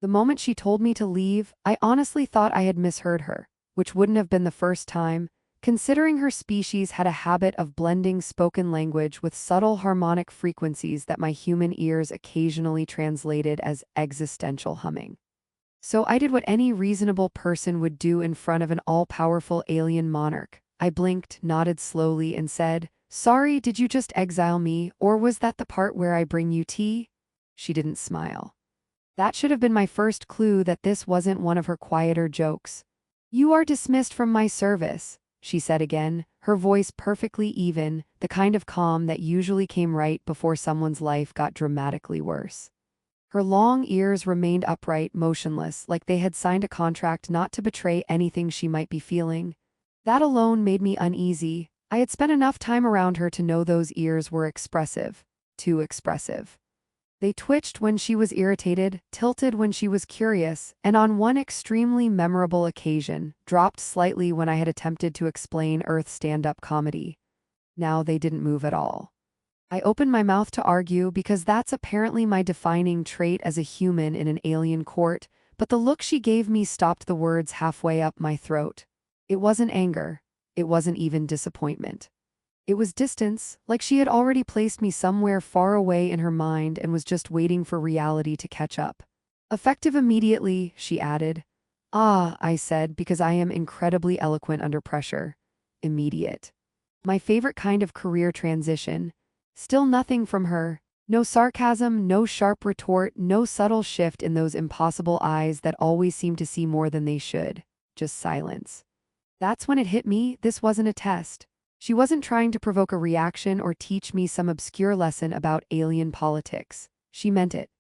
The moment she told me to leave, I honestly thought I had misheard her, which wouldn't have been the first time, considering her species had a habit of blending spoken language with subtle harmonic frequencies that my human ears occasionally translated as existential humming. So I did what any reasonable person would do in front of an all-powerful alien monarch. I blinked, nodded slowly, and said, "Sorry, did you just exile me, or was that the part where I bring you tea?" She didn't smile. That should have been my first clue that this wasn't one of her quieter jokes. "You are dismissed from my service," she said again, her voice perfectly even, the kind of calm that usually came right before someone's life got dramatically worse. Her long ears remained upright, motionless, like they had signed a contract not to betray anything she might be feeling. That alone made me uneasy. I had spent enough time around her to know those ears were expressive. Too expressive. They twitched when she was irritated, tilted when she was curious, and on one extremely memorable occasion, dropped slightly when I had attempted to explain Earth's stand-up comedy. Now they didn't move at all. I opened my mouth to argue because that's apparently my defining trait as a human in an alien court, but the look she gave me stopped the words halfway up my throat. It wasn't anger. It wasn't even disappointment. It was distance, like she had already placed me somewhere far away in her mind and was just waiting for reality to catch up. "Effective immediately," she added. "Ah," I said, because I am incredibly eloquent under pressure. Immediate. My favorite kind of career transition. Still nothing from her. No sarcasm, no sharp retort, no subtle shift in those impossible eyes that always seem to see more than they should. Just silence. That's when it hit me, this wasn't a test. She wasn't trying to provoke a reaction or teach me some obscure lesson about alien politics. She meant it.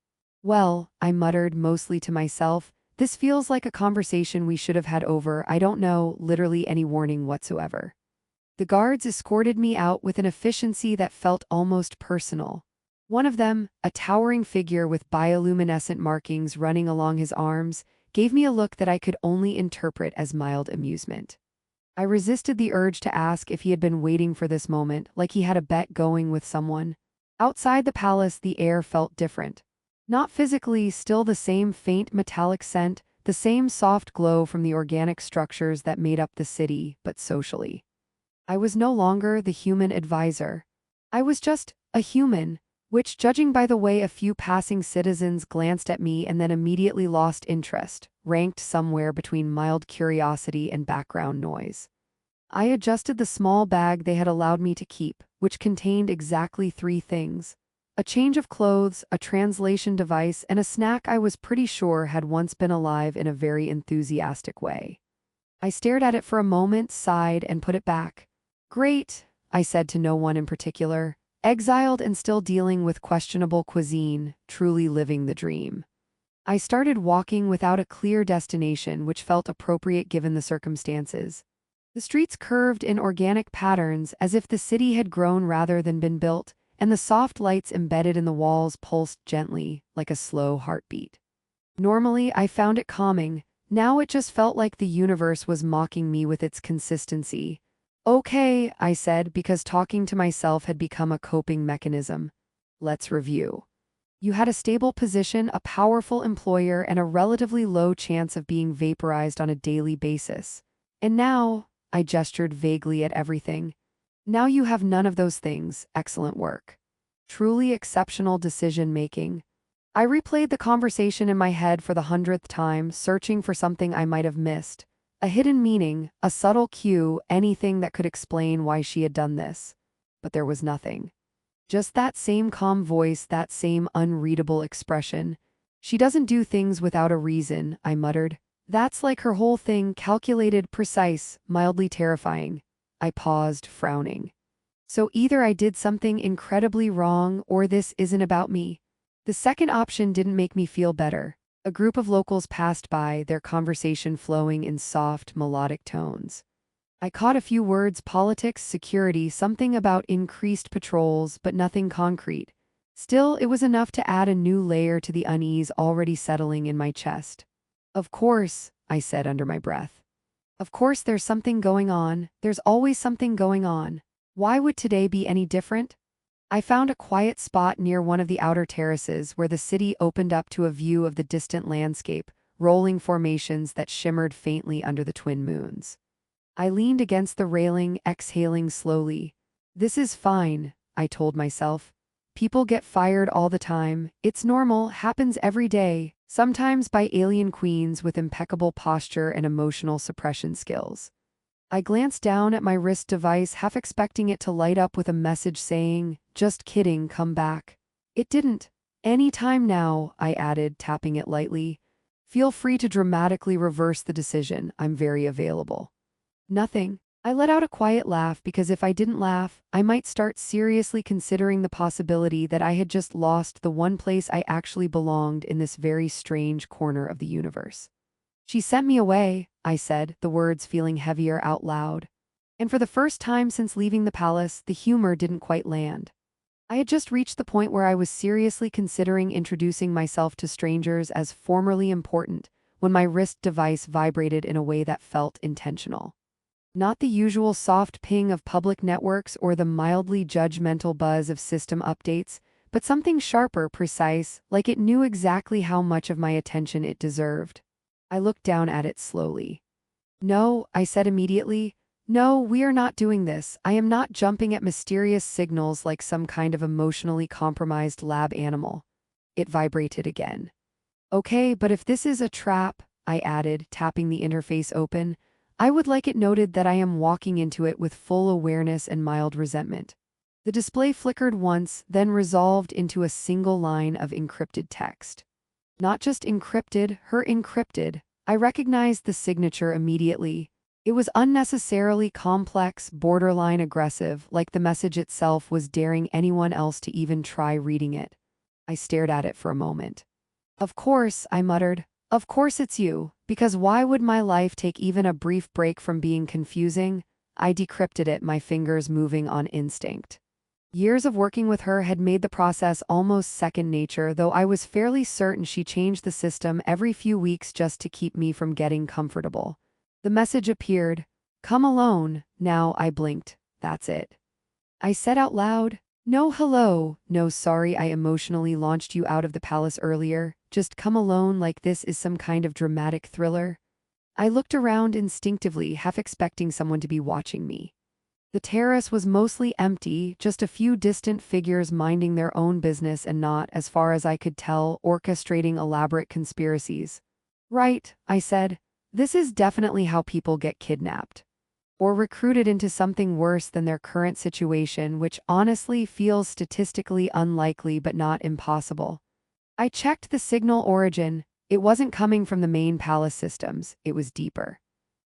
"Well," I muttered, mostly to myself, "this feels like a conversation we should have had over, I don't know, literally any warning whatsoever." The guards escorted me out with an efficiency that felt almost personal. One of them, a towering figure with bioluminescent markings running along his arms, gave me a look that I could only interpret as mild amusement. I resisted the urge to ask if he had been waiting for this moment, like he had a bet going with someone. Outside the palace, the air felt different. Not physically, still the same faint metallic scent, the same soft glow from the organic structures that made up the city, but socially. I was no longer the human advisor. I was just a human, which, judging by the way a few passing citizens glanced at me and then immediately lost interest, ranked somewhere between mild curiosity and background noise. I adjusted the small bag they had allowed me to keep, which contained exactly 3 things: a change of clothes, a translation device, and a snack I was pretty sure had once been alive in a very enthusiastic way. I stared at it for a moment, sighed, and put it back. "Great," I said to no one in particular. Exiled and still dealing with questionable cuisine, truly living the dream. I started walking without a clear destination, which felt appropriate given the circumstances. The streets curved in organic patterns as if the city had grown rather than been built, and the soft lights embedded in the walls pulsed gently, like a slow heartbeat. Normally, I found it calming. Now it just felt like the universe was mocking me with its consistency. "Okay," I said, because talking to myself had become a coping mechanism. "Let's review. You had a stable position, a powerful employer, and a relatively low chance of being vaporized on a daily basis. And now," I gestured vaguely at everything, "now you have none of those things. Excellent work. Truly exceptional decision-making." I replayed the conversation in my head for the 100th time, searching for something I might have missed. A hidden meaning, a subtle cue, anything that could explain why she had done this. But there was nothing. Just that same calm voice, that same unreadable expression. "She doesn't do things without a reason," I muttered. "That's like her whole thing, calculated, precise, mildly terrifying." I paused, frowning. So either I did something incredibly wrong, or this isn't about me. The second option didn't make me feel better. A group of locals passed by, their conversation flowing in soft, melodic tones. I caught a few words: politics, security, something about increased patrols, but nothing concrete. Still, it was enough to add a new layer to the unease already settling in my chest. "Of course," I said under my breath. "Of course there's something going on. There's always something going on. Why would today be any different?" I found a quiet spot near one of the outer terraces where the city opened up to a view of the distant landscape, rolling formations that shimmered faintly under the twin moons. I leaned against the railing, exhaling slowly. This is fine, I told myself. People get fired all the time. It's normal, happens every day, sometimes by alien queens with impeccable posture and emotional suppression skills. I glanced down at my wrist device, half expecting it to light up with a message saying, "Just kidding, come back." It didn't. "Any time now," I added, tapping it lightly. "Feel free to dramatically reverse the decision. I'm very available." Nothing. I let out a quiet laugh because if I didn't laugh, I might start seriously considering the possibility that I had just lost the one place I actually belonged in this very strange corner of the universe. "She sent me away," I said, the words feeling heavier out loud. And for the first time since leaving the palace, the humor didn't quite land. I had just reached the point where I was seriously considering introducing myself to strangers as formerly important when my wrist device vibrated in a way that felt intentional. Not the usual soft ping of public networks or the mildly judgmental buzz of system updates, but something sharper, precise, like it knew exactly how much of my attention it deserved. I looked down at it slowly. "No," I said immediately. "No, we are not doing this. I am not jumping at mysterious signals like some kind of emotionally compromised lab animal." It vibrated again. "Okay, but if this is a trap," I added, tapping the interface open, "I would like it noted that I am walking into it with full awareness and mild resentment." The display flickered once, then resolved into a single line of encrypted text. Not just encrypted, her encrypted. I recognized the signature immediately. It was unnecessarily complex, borderline aggressive, like the message itself was daring anyone else to even try reading it. I stared at it for a moment. "Of course," I muttered. "Of course it's you, because why would my life take even a brief break from being confusing?" I decrypted it, my fingers moving on instinct. Years of working with her had made the process almost second nature, though I was fairly certain she changed the system every few weeks just to keep me from getting comfortable. The message appeared. "Come alone." Now I blinked. "That's it." I said out loud, "No hello, no sorry I emotionally launched you out of the palace earlier. Just come alone like this is some kind of dramatic thriller." I looked around instinctively, half expecting someone to be watching me. The terrace was mostly empty, just a few distant figures minding their own business and not, as far as I could tell, orchestrating elaborate conspiracies. "Right," I said. "This is definitely how people get kidnapped. Or recruited into something worse than their current situation, which honestly feels statistically unlikely but not impossible." I checked the signal origin. It wasn't coming from the main palace systems, it was deeper.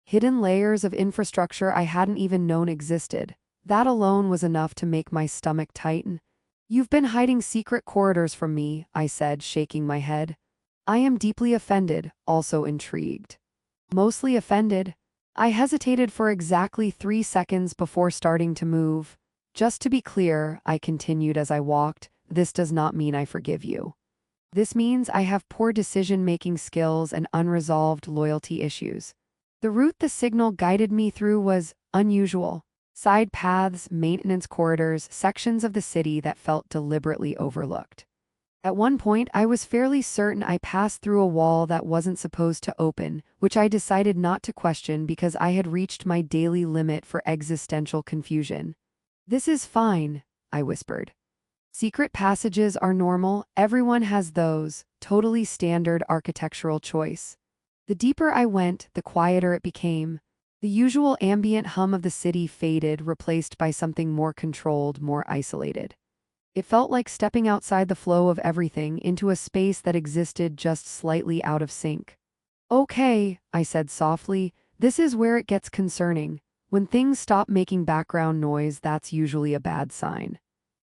Hidden layers of infrastructure I hadn't even known existed. That alone was enough to make my stomach tighten. "You've been hiding secret corridors from me," I said, shaking my head. I am deeply offended, also intrigued. Mostly offended. I hesitated for exactly 3 seconds before starting to move. "Just to be clear," I continued as I walked, "this does not mean I forgive you. This means I have poor decision-making skills and unresolved loyalty issues." The route the signal guided me through was unusual. Side paths, maintenance corridors, sections of the city that felt deliberately overlooked. At one point, I was fairly certain I passed through a wall that wasn't supposed to open, which I decided not to question because I had reached my daily limit for existential confusion. "This is fine," I whispered. "Secret passages are normal, everyone has those, totally standard architectural choice." The deeper I went, the quieter it became. The usual ambient hum of the city faded, replaced by something more controlled, more isolated. It felt like stepping outside the flow of everything into a space that existed just slightly out of sync. "Okay," I said softly, "this is where it gets concerning. When things stop making background noise, that's usually a bad sign.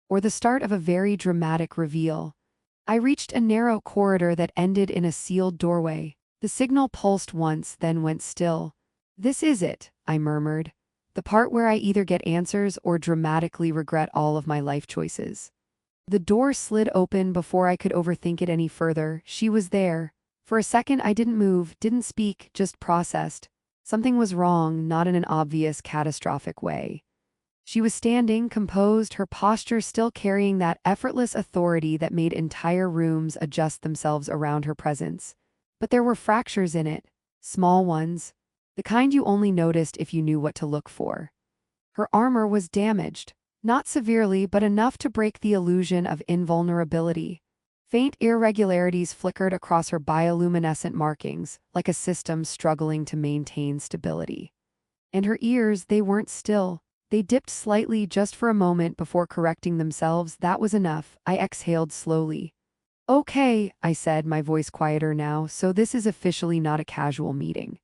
Or the start of a very dramatic reveal." I reached a narrow corridor that ended in a sealed doorway. The signal pulsed once, then went still. "This is it," I murmured. "The part where I either get answers or dramatically regret all of my life choices." The door slid open before I could overthink it any further. She was there. For a second I didn't move, didn't speak, just processed. Something was wrong, not in an obvious, catastrophic way. She was standing, composed, her posture still carrying that effortless authority that made entire rooms adjust themselves around her presence. But there were fractures in it, small ones, the kind you only noticed if you knew what to look for. Her armor was damaged, not severely but enough to break the illusion of invulnerability. Faint irregularities flickered across her bioluminescent markings, like a system struggling to maintain stability. And her ears, they weren't still. They dipped slightly just for a moment before correcting themselves. That was enough. I exhaled slowly. Okay, I said, my voice quieter now, so this is officially not a casual meeting.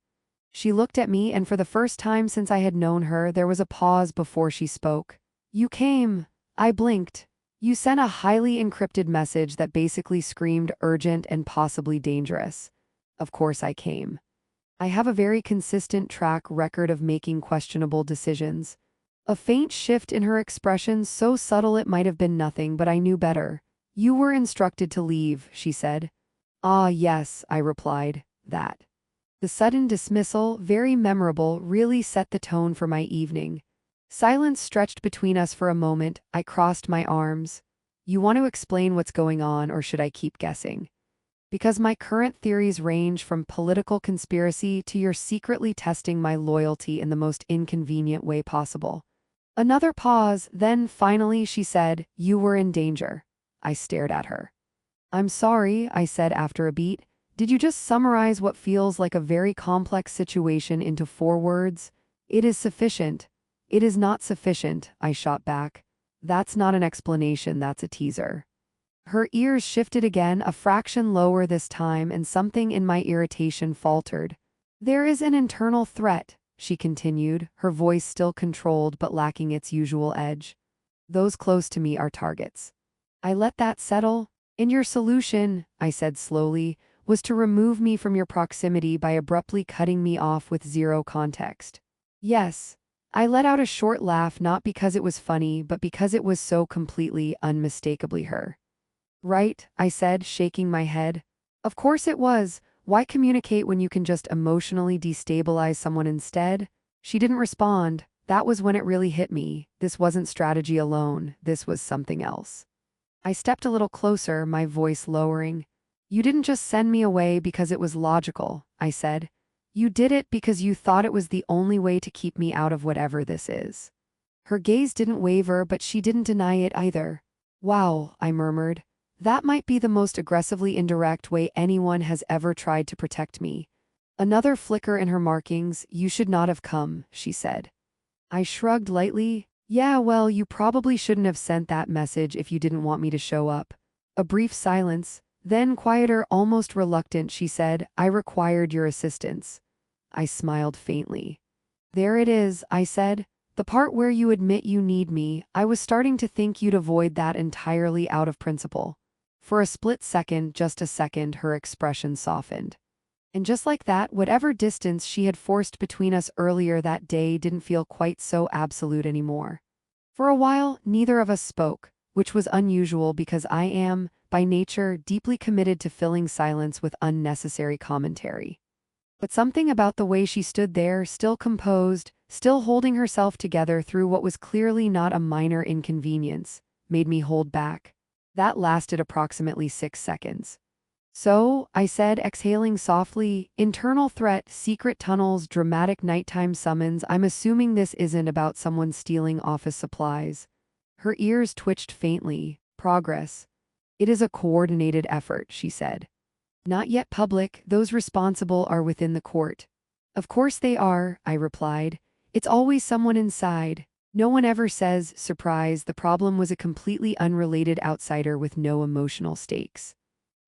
She looked at me, and for the first time since I had known her, there was a pause before she spoke. You came. I blinked. You sent a highly encrypted message that basically screamed urgent and possibly dangerous. Of course I came. I have a very consistent track record of making questionable decisions. A faint shift in her expression, so subtle it might have been nothing, but I knew better. You were instructed to leave, she said. Ah, yes, I replied. That. The sudden dismissal, very memorable, really set the tone for my evening. Silence stretched between us for a moment. I crossed my arms. You want to explain what's going on, or should I keep guessing? Because my current theories range from political conspiracy to you're secretly testing my loyalty in the most inconvenient way possible. Another pause, then finally she said, you were in danger. I stared at her. I'm sorry, I said after a beat. Did you just summarize what feels like a very complex situation into 4 words? It is sufficient. It is not sufficient, I shot back. That's not an explanation, that's a teaser. Her ears shifted again, a fraction lower this time, and something in my irritation faltered. There is an internal threat, she continued, her voice still controlled but lacking its usual edge. Those close to me are targets. I let that settle. And your solution, I said slowly, was to remove me from your proximity by abruptly cutting me off with zero context. Yes. I let out a short laugh, not because it was funny, but because it was so completely, unmistakably her. Right, I said, shaking my head. Of course it was. Why communicate when you can just emotionally destabilize someone instead? She didn't respond. That was when it really hit me. This wasn't strategy alone. This was something else. I stepped a little closer, my voice lowering. You didn't just send me away because it was logical, I said. You did it because you thought it was the only way to keep me out of whatever this is. Her gaze didn't waver, but she didn't deny it either. Wow, I murmured. That might be the most aggressively indirect way anyone has ever tried to protect me. Another flicker in her markings. You should not have come, she said. I shrugged lightly. Yeah, well, you probably shouldn't have sent that message if you didn't want me to show up. A brief silence, then quieter, almost reluctant, she said, I required your assistance. I smiled faintly. There it is, I said. The part where you admit you need me. I was starting to think you'd avoid that entirely out of principle. For a split second, just a second, her expression softened. And just like that, whatever distance she had forced between us earlier that day didn't feel quite so absolute anymore. For a while, neither of us spoke, which was unusual because I am, by nature, deeply committed to filling silence with unnecessary commentary. But something about the way she stood there, still composed, still holding herself together through what was clearly not a minor inconvenience, made me hold back. That lasted approximately 6 seconds. So, I said, exhaling softly, internal threat, secret tunnels, dramatic nighttime summons. I'm assuming this isn't about someone stealing office supplies. Her ears twitched faintly. Progress. It is a coordinated effort, she said. Not yet public, those responsible are within the court. Of course they are, I replied. It's always someone inside. No one ever says, surprise, the problem was a completely unrelated outsider with no emotional stakes.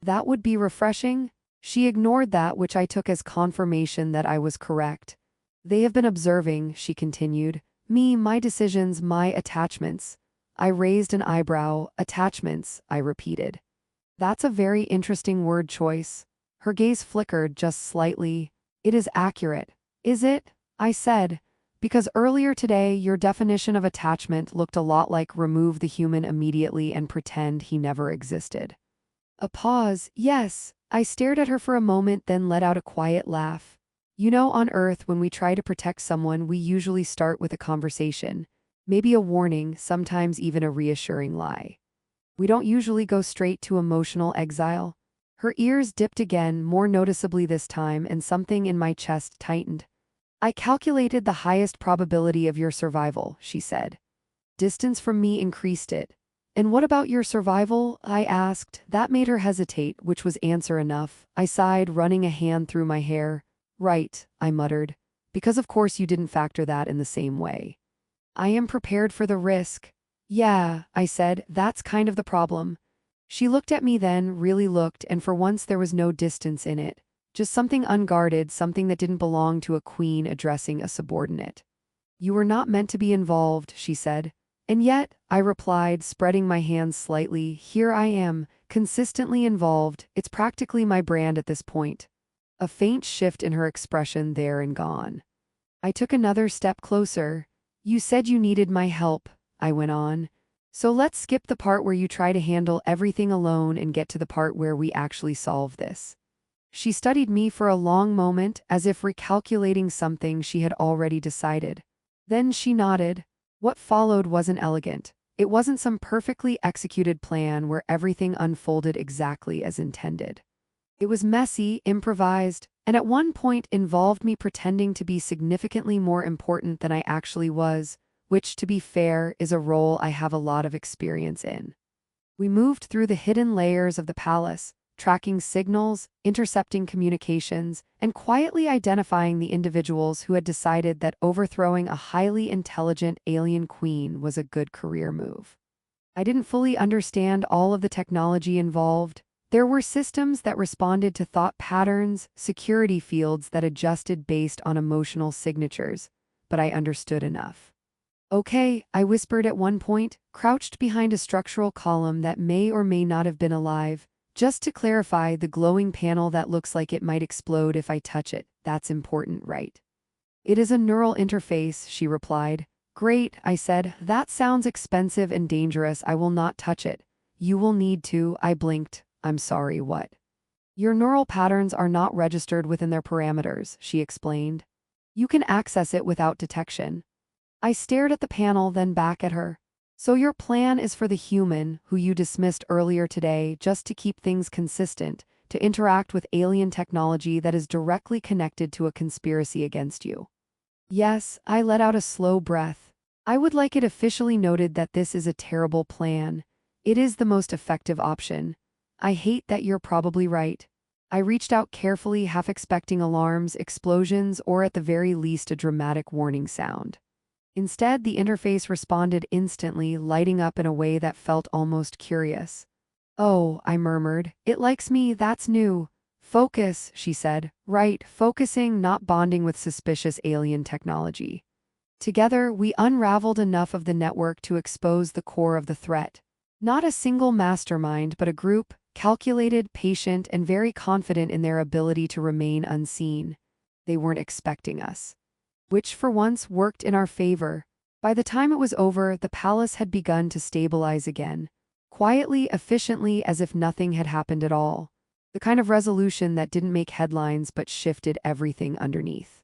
That would be refreshing. She ignored that, which I took as confirmation that I was correct. They have been observing, she continued. Me, my decisions, my attachments. I raised an eyebrow. Attachments, I repeated. That's a very interesting word choice. Her gaze flickered just slightly. It is accurate. Is it? I said. Because earlier today, your definition of attachment looked a lot like remove the human immediately and pretend he never existed. A pause. Yes. I stared at her for a moment, then let out a quiet laugh. You know, on Earth, when we try to protect someone, we usually start with a conversation. Maybe a warning, sometimes even a reassuring lie. We don't usually go straight to emotional exile. Her ears dipped again, more noticeably this time, and something in my chest tightened. I calculated the highest probability of your survival, she said. Distance from me increased it. And what about your survival? I asked. That made her hesitate, which was answer enough. I sighed, running a hand through my hair. Right, I muttered. Because of course you didn't factor that in the same way. I am prepared for the risk. Yeah, I said, that's kind of the problem. She looked at me then, really looked, and for once there was no distance in it. Just something unguarded, something that didn't belong to a queen addressing a subordinate. You were not meant to be involved, she said. And yet, I replied, spreading my hands slightly, here I am, consistently involved. It's practically my brand at this point. A faint shift in her expression there and gone. I took another step closer. You said you needed my help, I went on. So let's skip the part where you try to handle everything alone and get to the part where we actually solve this. She studied me for a long moment, as if recalculating something she had already decided. Then she nodded. What followed wasn't elegant. It wasn't some perfectly executed plan where everything unfolded exactly as intended. It was messy, improvised, and at one point involved me pretending to be significantly more important than I actually was, which, to be fair, is a role I have a lot of experience in. We moved through the hidden layers of the palace, tracking signals, intercepting communications, and quietly identifying the individuals who had decided that overthrowing a highly intelligent alien queen was a good career move. I didn't fully understand all of the technology involved. There were systems that responded to thought patterns, security fields that adjusted based on emotional signatures, but I understood enough. Okay, I whispered at one point, crouched behind a structural column that may or may not have been alive. Just to clarify, the glowing panel that looks like it might explode if I touch it, that's important, right? It is a neural interface, she replied. Great, I said. That sounds expensive and dangerous. I will not touch it. You will need to, I blinked. I'm sorry, what? Your neural patterns are not registered within their parameters, she explained. You can access it without detection. I stared at the panel, then back at her. So your plan is for the human, who you dismissed earlier today, just to keep things consistent, to interact with alien technology that is directly connected to a conspiracy against you. Yes, I let out a slow breath. I would like it officially noted that this is a terrible plan. It is the most effective option. I hate that you're probably right. I reached out carefully, half expecting alarms, explosions, or at the very least a dramatic warning sound. Instead, the interface responded instantly, lighting up in a way that felt almost curious. Oh, I murmured. It likes me, that's new. Focus, she said. Right, focusing, not bonding with suspicious alien technology. Together, we unraveled enough of the network to expose the core of the threat. Not a single mastermind, but a group, calculated, patient, and very confident in their ability to remain unseen. They weren't expecting us. Which for once worked in our favor. By the time it was over, the palace had begun to stabilize again. Quietly, efficiently, as if nothing had happened at all. The kind of resolution that didn't make headlines but shifted everything underneath.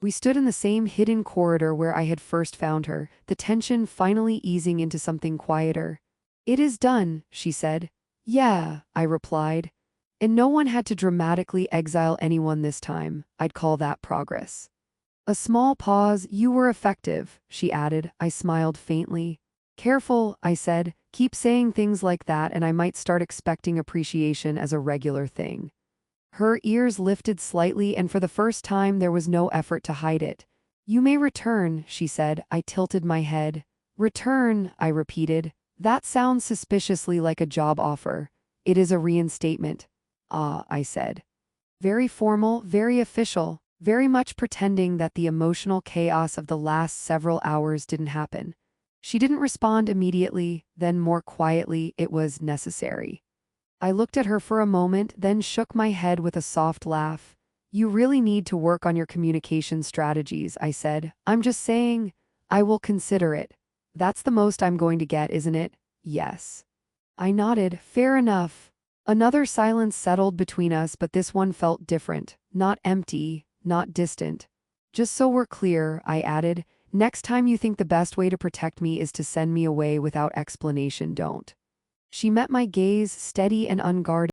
We stood in the same hidden corridor where I had first found her, the tension finally easing into something quieter. It is done, she said. Yeah, I replied. And no one had to dramatically exile anyone this time. I'd call that progress. A small pause. You were effective, she added. I smiled faintly. Careful, I said. Keep saying things like that and I might start expecting appreciation as a regular thing. Her ears lifted slightly and for the first time there was no effort to hide it. You may return, she said. I tilted my head. Return, I repeated. That sounds suspiciously like a job offer. It is a reinstatement. Ah, I said. Very formal, very official. Very much pretending that the emotional chaos of the last several hours didn't happen. She didn't respond immediately, then more quietly, it was necessary. I looked at her for a moment, then shook my head with a soft laugh. You really need to work on your communication strategies, I said. I'm just saying, I will consider it. That's the most I'm going to get, isn't it? Yes. I nodded. Fair enough. Another silence settled between us, but this one felt different, not empty. Not distant. Just so we're clear, I added, Next time you think the best way to protect me is to send me away without explanation, don't. She met my gaze, steady and unguarded.